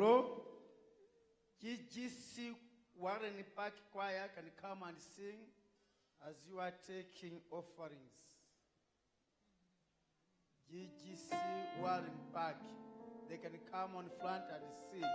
Hello? GGC Warren Park Choir can come and sing as you are taking offerings. GGC Warren Park, they can come on front and sing.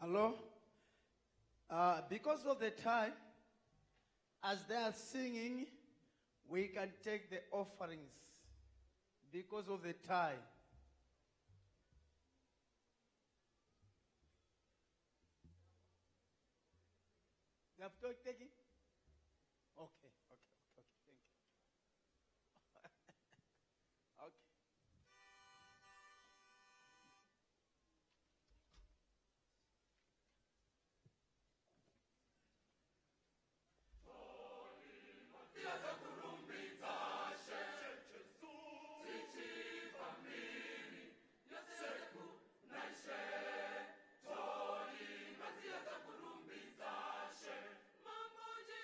Hello? Because of the time, as they are singing, we can take the offerings because of the time. They have to take it? Okay, thank you. Okay. Mambo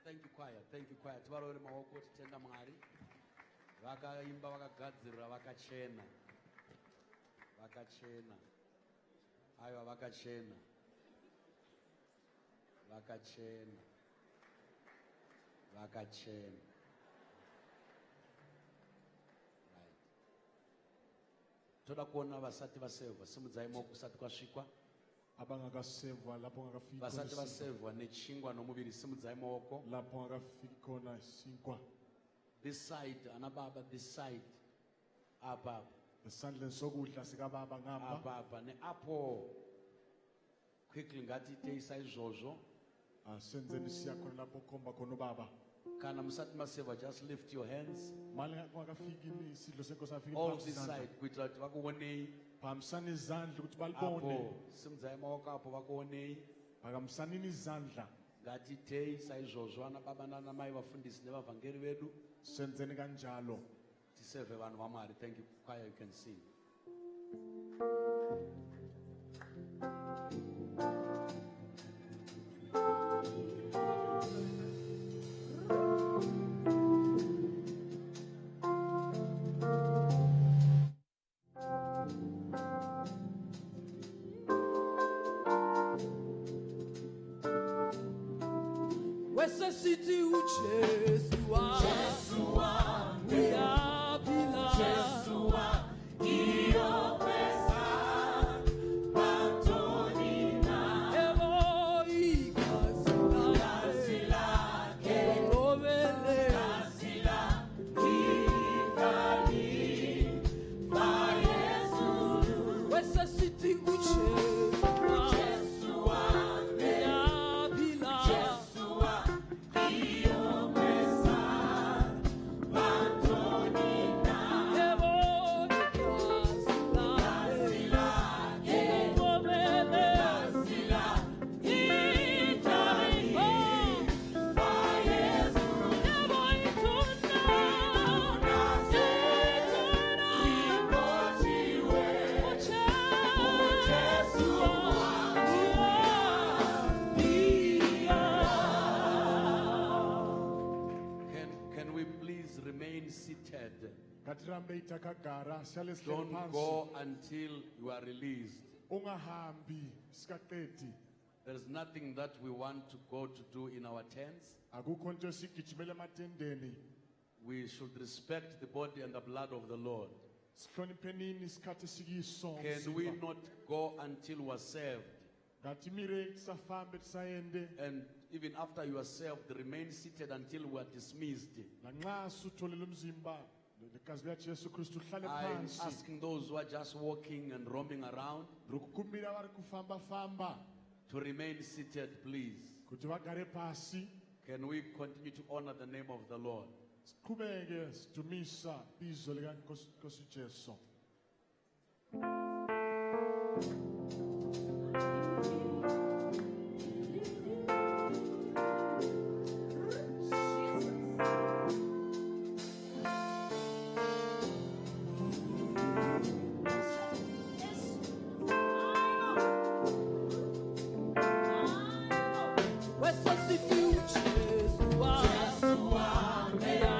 Thank you choir. Thank you choir. Tivarore maoko titenda Mwari. Vakaimba vakagadzirira vakachena. Vakachena. Aiwa vakachena. Vakachena. Vakachena. Right. Toda kuona vasati vasevwa. Simudzai maoko kusati kwasvikwa. Abangakasevwa lapho ngakafika Vasati vasevwa nechingwa nomuviri simudzai maoko. lapho ngakafika khona isinkwa This side, anababa, this side. Apa. esandleni sokudla sikababa ngapha Apa. Ne apo. Quickly ngati teisa izvozvo. asenzeni siya khona lapho khomba khona ubaba Kana musati maseva, just lift your hands. mali ngakafika isidlo senkosi afika All this side, kuitira kuti vakuonei. phakamisani izandla ukuthi balibone Apo. Simudzai maoko apo vakuonei. phakamisanini izandla Ngatitei saizvozvo ana baba nana mai vafundisi nevavhangeri vedu senzeni kanjalo tisevhe vanhu vaMwari. Thank you choir, you can sing. Wesa City uchesua uyapila evo ikasila elovele Wesa City uchesua uyapila Can we please remain seated? ngatirambe itakagara sihlale sihleli Don't phansi go until you are released. ungahambi sikaqedi There's nothing that we want to go to do in our tents. akukho nto sigijimele ematendeni We should respect the body and the blood of the Lord. sihloniphenini isikhathi sikiso Can we not go until we are served? ngathi mire tisafambe tisayende And even after you are served, remain seated until we are dismissed. nanxa sutholele umzimba legazi likajesu kristu uhlale I'm phansi asking those who are just walking and roaming around rikukumbira vari kufambafamba to remain seated, please. kuti vagare pasi Can we continue to honor the name of the Lord? siqhubeke sidumisa bizo likankosi jesu Wesa City uchesua uyapila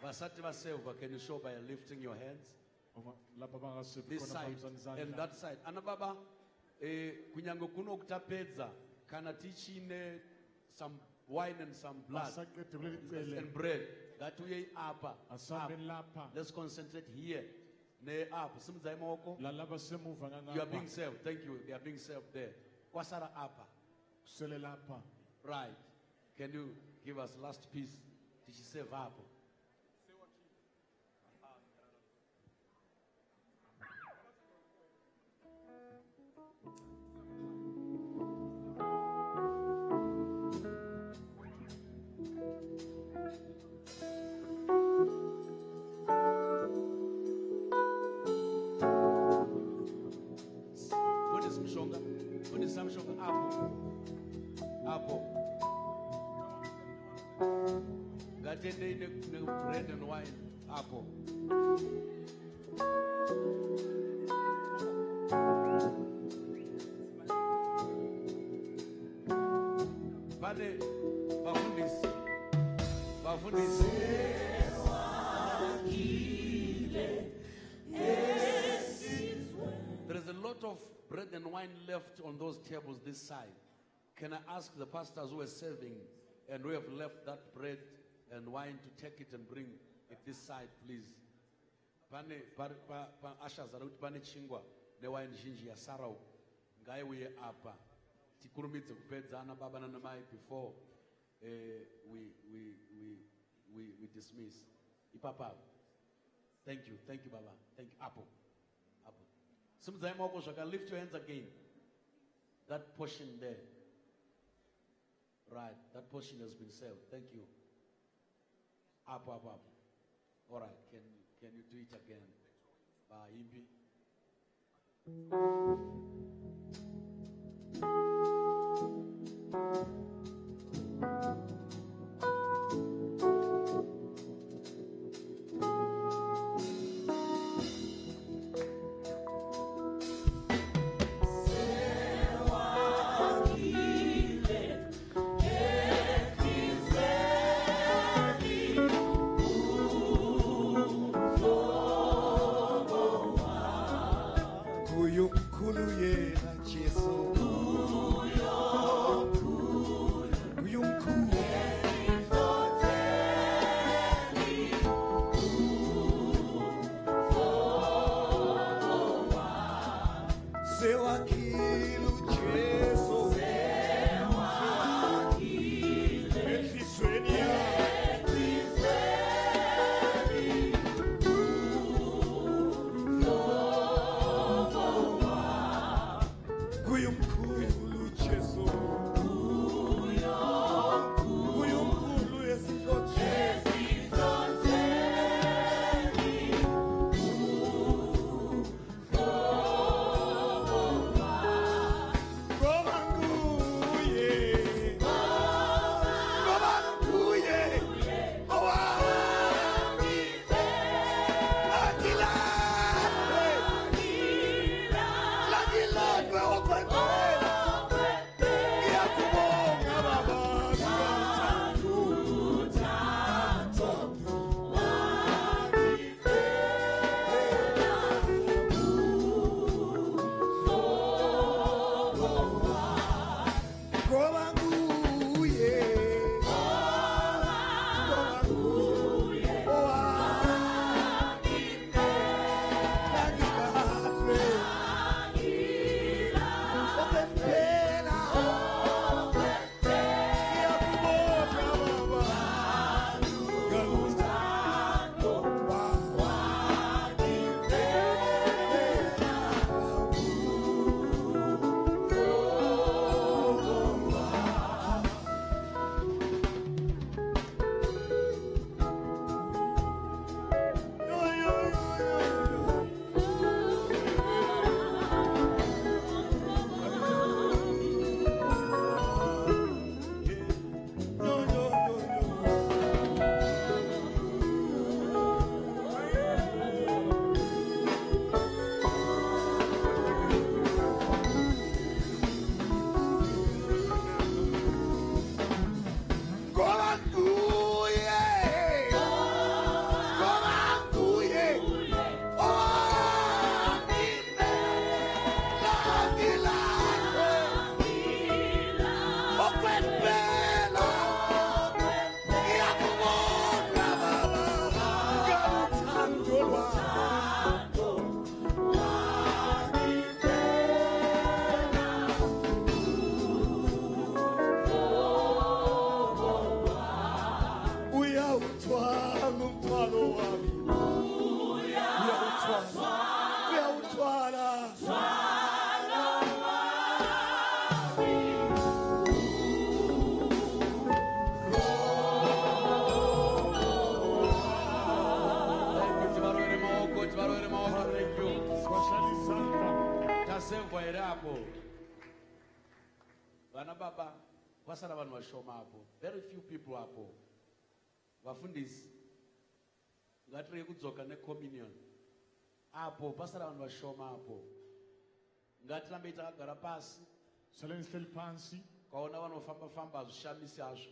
Vasati vasilver, can you show by lifting your hands? Laba bangasevu This khona side bamzana and izandla. that side. Anababa, kunyango kuno kutapedza, kana tichine some wine and some blood Basaqede kuleli cele. and bread. That way up. Asambeni lapha. Let's concentrate here. Ne up. Simza imoko. La laba semuva You are being ngangapha. served. Thank you. They are being served there. Kwasara apa. Kusele lapha. Right. Can you give us last piece? Did she serve up? Kuni samshonga apo. Apo. Gatende ine bread and wine apo. Bane bafundisi. Bafundisi. There is a lot of bread and wine left on those tables this side. Can I ask the pastors who are serving and who have left that bread and wine to take it and bring it this side, please? Pane asha zaruti pane chingwa ne wine zhinji ya sarau ngai uye apa tikurumidze kupedzana baba na mai before we dismiss. Ipapa. Thank you baba. Thank you Apo. Simzai moko shaka, lift your hands again. That portion there. Right, that portion has been served. Thank you. Up. All right, can you do it again? Imbi. baba kwasara vanhu vashoma apo, very few people apo. Vafundisi ngatirege kudzoka necommunion apo, pasara vanhu vashoma apo. Ngatirambe takagara pasi, Saleni sihleli phansi. kwaona vanofamba famba hazvishamisi hazvo.